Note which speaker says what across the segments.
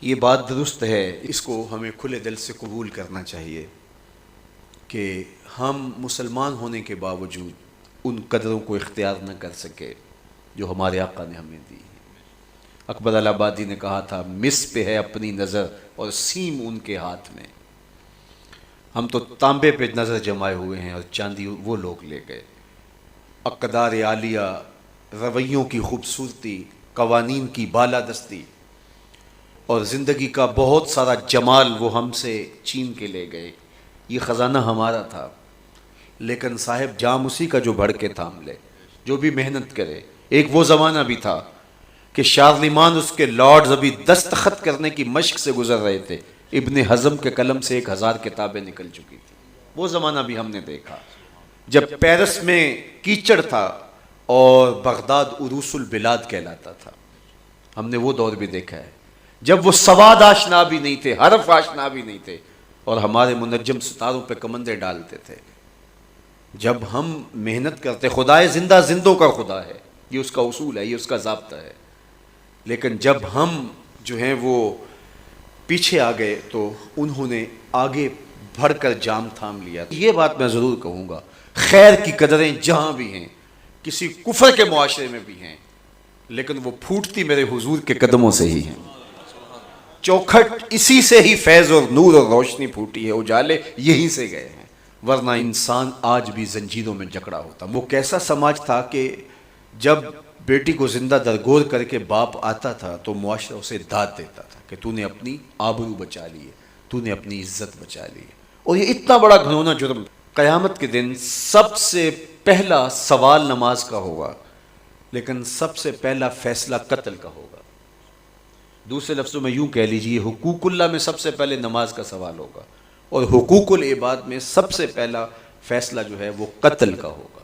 Speaker 1: یہ بات درست ہے، اس کو ہمیں کھلے دل سے قبول کرنا چاہیے کہ ہم مسلمان ہونے کے باوجود ان قدروں کو اختیار نہ کر سکے جو ہمارے آقا نے ہمیں دی. اکبر الہآبادی نے کہا تھا مس پہ ہے اپنی نظر اور سیم ان کے ہاتھ میں. ہم تو تانبے پہ نظر جمائے ہوئے ہیں اور چاندی وہ لوگ لے گئے. اقدار عالیہ، رویوں کی خوبصورتی، قوانین کی بالادستی اور زندگی کا بہت سارا جمال وہ ہم سے چھین کے لے گئے. یہ خزانہ ہمارا تھا، لیکن صاحب جام اسی کا جو بڑھ کے تھام لے، جو بھی محنت کرے. ایک وہ زمانہ بھی تھا کہ شارلمان اس کے لارڈز ابھی دستخط کرنے کی مشق سے گزر رہے تھے. ابن حزم کے قلم سے 1000 کتابیں نکل چکی تھی. وہ زمانہ بھی ہم نے دیکھا جب پیرس میں کیچڑ تھا اور بغداد عروس البلاد کہلاتا تھا. ہم نے وہ دور بھی دیکھا ہے جب وہ سواد آشنا بھی نہیں تھے، حرف آشنا بھی نہیں تھے، اور ہمارے منجم ستاروں پہ کمندے ڈالتے تھے. جب ہم محنت کرتے، خدائے زندہ زندوں کا خدا ہے، یہ اس کا اصول ہے، یہ اس کا ضابطہ ہے. لیکن جب ہم جو ہیں وہ پیچھے آ گئے تو انہوں نے آگے بڑھ کر جام تھام لیا. یہ بات میں ضرور کہوں گا، خیر کی قدریں جہاں بھی ہیں، کسی کفر کے معاشرے میں بھی ہیں، لیکن وہ پھوٹتی میرے حضور کے قدموں سے ہی ہیں. چوکھٹ اسی سے ہی فیض اور نور اور روشنی پھوٹی ہے، اجالے یہیں سے گئے ہیں، ورنہ انسان آج بھی زنجیروں میں جکڑا ہوتا. وہ کیسا سماج تھا کہ جب بیٹی کو زندہ درگور کر کے باپ آتا تھا تو معاشرہ اسے داد دیتا تھا کہ تو نے اپنی آبرو بچا لی ہے، تو نے اپنی عزت بچا لی ہے. اور یہ اتنا بڑا گھنونا جرم. قیامت کے دن سب سے پہلا سوال نماز کا ہوگا، لیکن سب سے پہلا فیصلہ قتل کا ہوگا. دوسرے لفظوں میں یوں کہہ لیجئے، حقوق اللہ میں سب سے پہلے نماز کا سوال ہوگا، اور حقوق العباد میں سب سے پہلا فیصلہ جو ہے وہ قتل کا ہوگا.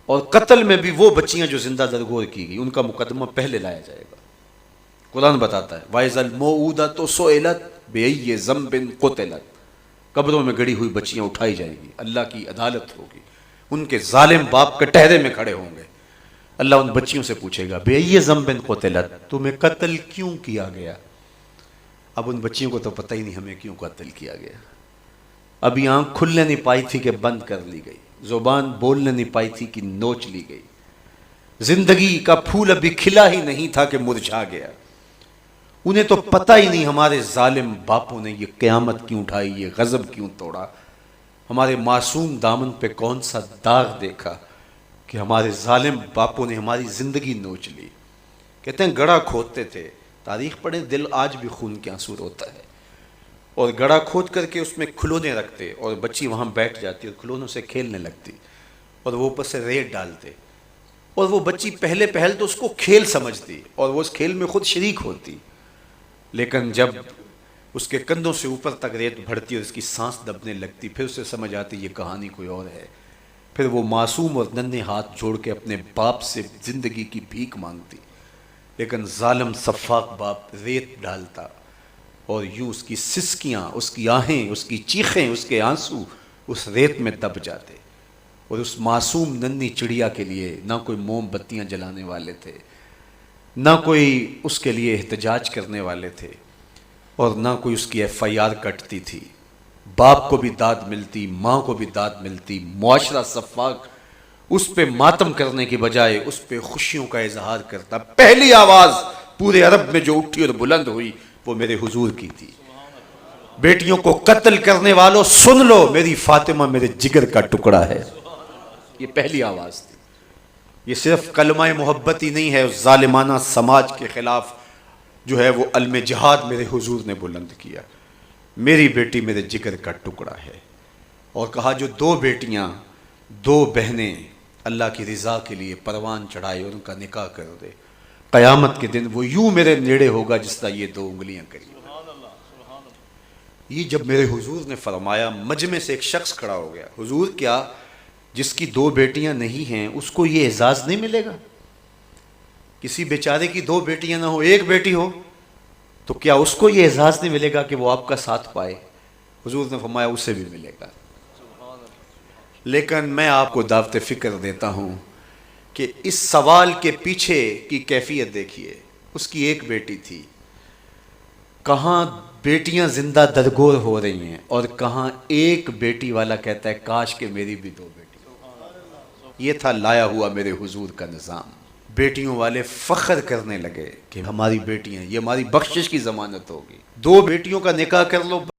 Speaker 1: اور قتل میں بھی وہ بچیاں جو زندہ درگور کی گئی، ان کا مقدمہ پہلے لایا جائے گا. قرآن بتاتا ہے وَإِذَا الْمَوْءُودَةُ سُئِلَتْ بِأَيِّ ذَنبٍ قُتِلَتْ. قبروں میں گڑی ہوئی بچیاں اٹھائی جائیں گی، اللہ کی عدالت ہوگی، ان کے ظالم باپ کٹہرے میں کھڑے ہوں گے. اللہ ان بچیوں سے پوچھے گا بِأَيِّ ذَنبٍ قُتِلَتْ، تمہیں قتل کیوں کیا گیا؟ اب ان بچیوں کو تو پتہ ہی نہیں ہمیں کیوں قتل کیا گیا. ابھی آنکھ کھلنے نہیں پائی تھی کہ بند کر لی گئی، زبان بولنے نہیں پائی تھی کہ نوچ لی گئی، زندگی کا پھول ابھی کھلا ہی نہیں تھا کہ مرجھا گیا. انہیں تو پتہ ہی نہیں ہمارے ظالم باپوں نے یہ قیامت کیوں اٹھائی، یہ غضب کیوں توڑا، ہمارے معصوم دامن پہ کون سا داغ دیکھا کہ ہمارے ظالم باپوں نے ہماری زندگی نوچ لی. کہتے ہیں گڑھا کھودتے تھے، تاریخ پڑھیں، دل آج بھی خون کے آنسو روتا ہے. اور گڑھا کھود کر کے اس میں کھلونے رکھتے اور بچی وہاں بیٹھ جاتی اور کھلونوں سے کھیلنے لگتی، اور وہ اوپر سے ریت ڈالتے، اور وہ بچی پہلے پہل تو اس کو کھیل سمجھتی اور وہ اس کھیل میں خود شریک ہوتی. لیکن جب اس کے کندھوں سے اوپر تک ریت بڑھتی اور اس کی سانس دبنے لگتی، پھر اسے سمجھ آتی یہ کہانی کوئی اور ہے. پھر وہ معصوم اور ننھے ہاتھ جوڑ کے اپنے باپ سے زندگی کی بھیک مانگتی، لیکن ظالم سفاک باپ ریت ڈالتا اور یوں اس کی سسکیاں، اس کی آہیں، اس کی چیخیں، اس کے آنسو اس ریت میں دب جاتے. اور اس معصوم ننھی چڑیا کے لیے نہ کوئی موم بتیاں جلانے والے تھے، نہ کوئی اس کے لیے احتجاج کرنے والے تھے، اور نہ کوئی اس کی FIR کٹتی تھی. باپ کو بھی داد ملتی، ماں کو بھی داد ملتی. معاشرہ صفاق اس پہ ماتم کرنے کی بجائے اس پہ خوشیوں کا اظہار کرتا. پہلی آواز پورے عرب میں جو اٹھی اور بلند ہوئی وہ میرے حضور کی تھی. بیٹیوں کو قتل کرنے والوں سن لو، میری فاطمہ میرے جگر کا ٹکڑا ہے. یہ پہلی آواز تھی. یہ صرف کلمہ محبت ہی نہیں ہے، اس ظالمانہ سماج کے خلاف جو ہے وہ علم جہاد میرے حضور نے بلند کیا. میری بیٹی میرے جگر کا ٹکڑا ہے. اور کہا جو 2 بیٹیاں 2 بہنیں اللہ کی رضا کے لیے پروان چڑھائے اور ان کا نکاح کر دے، قیامت کے دن وہ یوں میرے نیڑے ہوگا جس طرح یہ 2 انگلیاں کری. یہ جب میرے حضور نے فرمایا، مجمع سے ایک شخص کھڑا ہو گیا. حضور کیا جس کی 2 بیٹیاں نہیں ہیں اس کو یہ اعزاز نہیں ملے گا؟ کسی بیچارے کی 2 بیٹیاں نہ ہو، 1 بیٹی ہو، تو کیا اس کو یہ اعزاز نہیں ملے گا کہ وہ آپ کا ساتھ پائے؟ حضور نے فرمایا اسے بھی ملے گا. لیکن میں آپ کو دعوت فکر دیتا ہوں کہ اس سوال کے پیچھے کی کیفیت دیکھیے. اس کی 1 بیٹی تھی، کہاں بیٹیاں زندہ درگور ہو رہی ہیں اور کہاں ایک بیٹی والا کہتا ہے کاش کہ میری بھی 2 بیٹی. یہ تھا لایا ہوا میرے حضور کا نظام. بیٹیوں والے فخر کرنے لگے کہ ہماری بیٹیاں، یہ ہماری بخشش کی ضمانت ہوگی. 2 بیٹیوں کا نکاح کر لو.